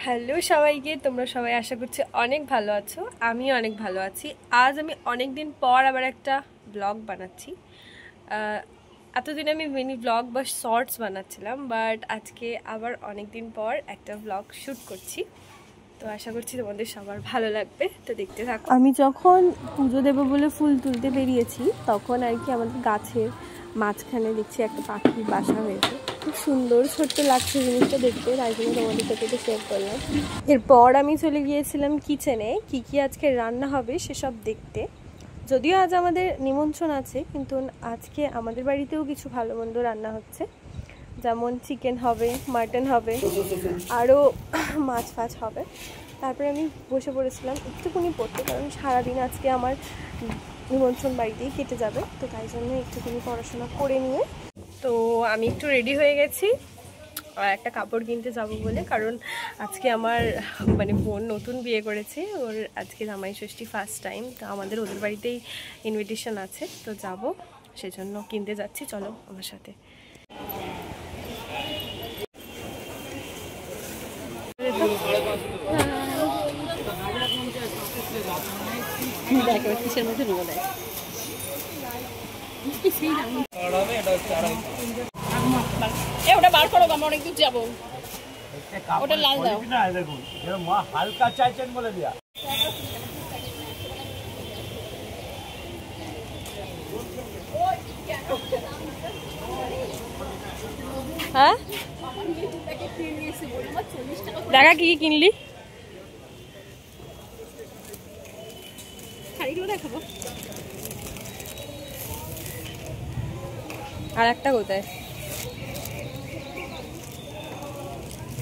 Hello সবাইকে, তোমরা সবাই আশা করছি অনেক ভালো আছো। আমি অনেক ভালো আছি। আজ আমি অনেক দিন পর আবার একটা ব্লগ বানাচ্ছি। এতদিন আমি মিনি ব্লগ বা শর্টস বানাচ্ছিলাম, বাট আজকে আবার অনেক দিন পর একটা ব্লগ শ্যুট করছি। তো আশা করছি তোমাদের সবার ভালো লাগবে, তো দেখতে থাকো। আমি যখন পুজো দেবো বলে ফুল তুলতে বেরিয়েছি, তখন আর কি আমাদের গাছের মাঝখানে দেখছি একটা পাখির বাসা হয়েছে। খুব সুন্দর ছোট্ট লাগছে জিনিসটা দেখতে, তাই জন্য তোমাদের সাথে তো শেয়ার করলাম। এরপর আমি চলে গিয়েছিলাম কিচেনে, কি কি আজকে রান্না হবে সেসব দেখতে। যদিও আজ আমাদের নিমন্ত্রণ আছে, কিন্তু আজকে আমাদের বাড়িতেও কিছু ভালো মন্দ রান্না হচ্ছে, যেমন চিকেন হবে, মাটন হবে, আরও মাছ ফাছ হবে। তারপরে আমি বসে পড়েছিলাম একটুখানি পড়তে, কারণ সারাদিন আজকে আমার নিমন্ত্রণ বাড়িতেই কেটে যাবে, তো তাই জন্য একটুখানি পড়াশোনা করে নিয়ে তো আমি একটু রেডি হয়ে গেছি একটা কাপড় কিনতে যাব বলে। কারণ আজকে আমার বোন নতুন বিয়ে করেছে, ওর আজকে জামাই ষষ্ঠী ফার্স্ট টাইম, তো আমাদের ওদের বাড়িতেই ইনভিটেশন আছে, তো যাব সেজন্য কিনতে যাচ্ছি। চলো আমার সাথে। কিসের মধ্যে নেবো দেয় ওটা বার করো, আমরা অনেক দূর যাবো। ওটা লাল দাও। হালকা চাইছেন বলে দিয়া হ্যাঁ দেখা কি কি কিনলি শাড়িগুলো দেখাবো। আর একটা কোথায়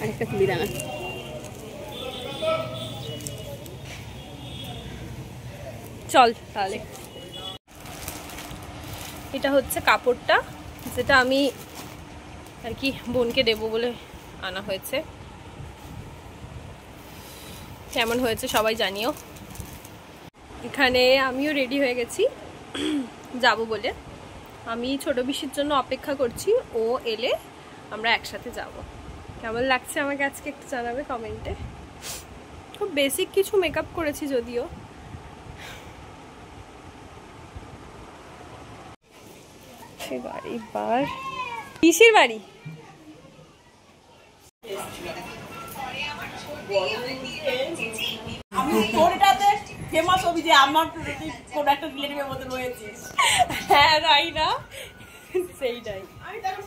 আরেকটা খুলি দাঁড়া। চল তাহলে। এটা হচ্ছে কাপড়টা, যেটা আমি আর কি বোনকে দেবো বলে আনা হয়েছে। কেমন হয়েছে সবাই জানিও। এখানে আমিও রেডি হয়ে গেছি যাব বলে। আমি ছোট পিসির জন্য অপেক্ষা করছি, ও এলে আমরা একসাথে যাব। কেমন লাগছে আমাকে আজকে একটু জানাবে কমেন্টে। খুব বেসিক কিছু মেকআপ করেছি যদিও। এবার পিসির বাড়ি হ্যাঁ তাই না, সেইটাই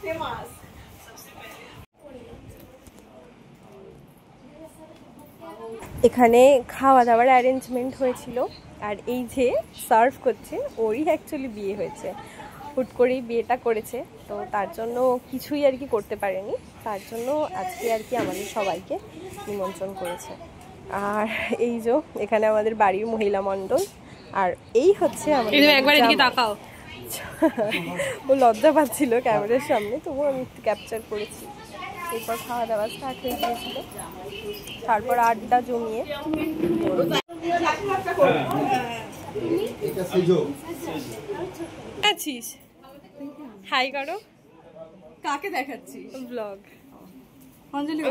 ফেমাস। এখানে খাওয়া দাওয়ার অ্যারেঞ্জমেন্ট হয়েছিল, আর এই যে সার্ভ করছে ওরই অ্যাকচুয়ালি বিয়ে হয়েছে, হুট করেই বিয়েটা করেছে, তো তার জন্য কিছুই আর কি করতে পারেনি। তার জন্য আজকে আর কি আমাদের সবাইকে নিমন্ত্রণ করেছে। আর এই যে এখানে আমাদের বাড়ির মহিলা মণ্ডল, আর এই হচ্ছে একবার এদিকে তাকাও। ও লজ্জা পাচ্ছিল ক্যামেরার সামনে, তবুও আমি একটু ক্যাপচার করেছি। এরপর খাওয়া দাওয়া স্টার্ট হয়ে গিয়েছিল, তারপর আড্ডা জমিয়ে আছিস। হাই করো। কাকে দেখাচ্ছি? ব্লগ। অঞ্জলি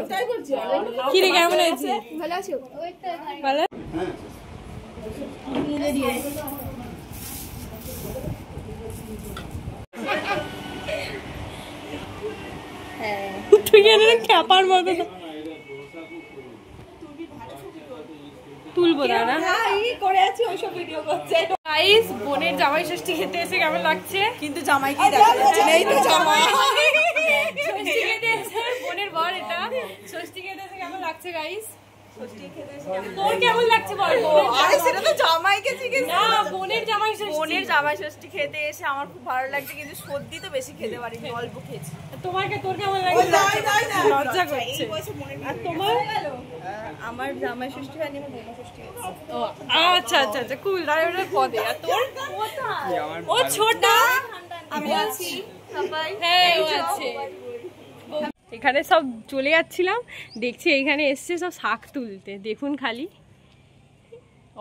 কি রে, কেমন আছিস? ভালো আছো? ভালো। তুই খ্যাপার মতো তুলবো দাঁড়া করে আছি, ওইসব ভিডিও করছে। গাইস, বোনের জামাই ষষ্ঠী খেতে এসে কেমন লাগছে? কিন্তু জামাইকে দেখা যাচ্ছে না, এই তো জামাই ষষ্ঠী খেতে এসে বোনের বর এটা ষষ্ঠী খেতে এসে কেমন লাগছে গাইস? ষষ্ঠী খেতে এসে তোর কেমন লাগছে বল? আরে সেটা তো জামাইকে জিজ্ঞেস না, বোনের জামাই ষষ্ঠী। বোনের জামাই ষষ্ঠী খেতে এসে আমার খুব ভালো লাগছে, কিন্তু সত্যি তো বেশি খেতে পারিনি, অল্প খেয়েছি। তোমাকে তোর কেমন লাগছে? লজ্জা করছে। আর তোমার? আমার জামাই ষষ্ঠী হয়নি, আমার বোনের ষষ্ঠী হয়েছে। ও আচ্ছা আচ্ছা আচ্ছা, কুল। দাঁড়া ওটা পদে। আর তোর? ও ছোট, আমি আছি। হ্যাঁ ও আছে। এখানে সব চলে যাচ্ছিলাম, দেখছি এইখানে এসছে সব শাক তুলতে। দেখুন খালি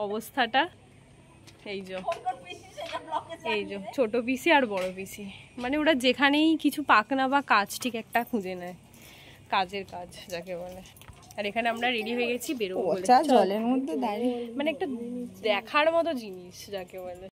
অবস্থাটা। এই যে ছোট পিসি আর বড় পিসি, মানে ওরা যেখানেই কিছু পাকনা বা কাজ ঠিক একটা খুঁজে নেয়, কাজের কাজ যাকে বলে। আর এখানে আমরা রেডি হয়ে গেছি বেরোবো বলে। জলের মধ্যে দাঁড়িয়ে মানে একটা দেখার মতো জিনিস যাকে বলে।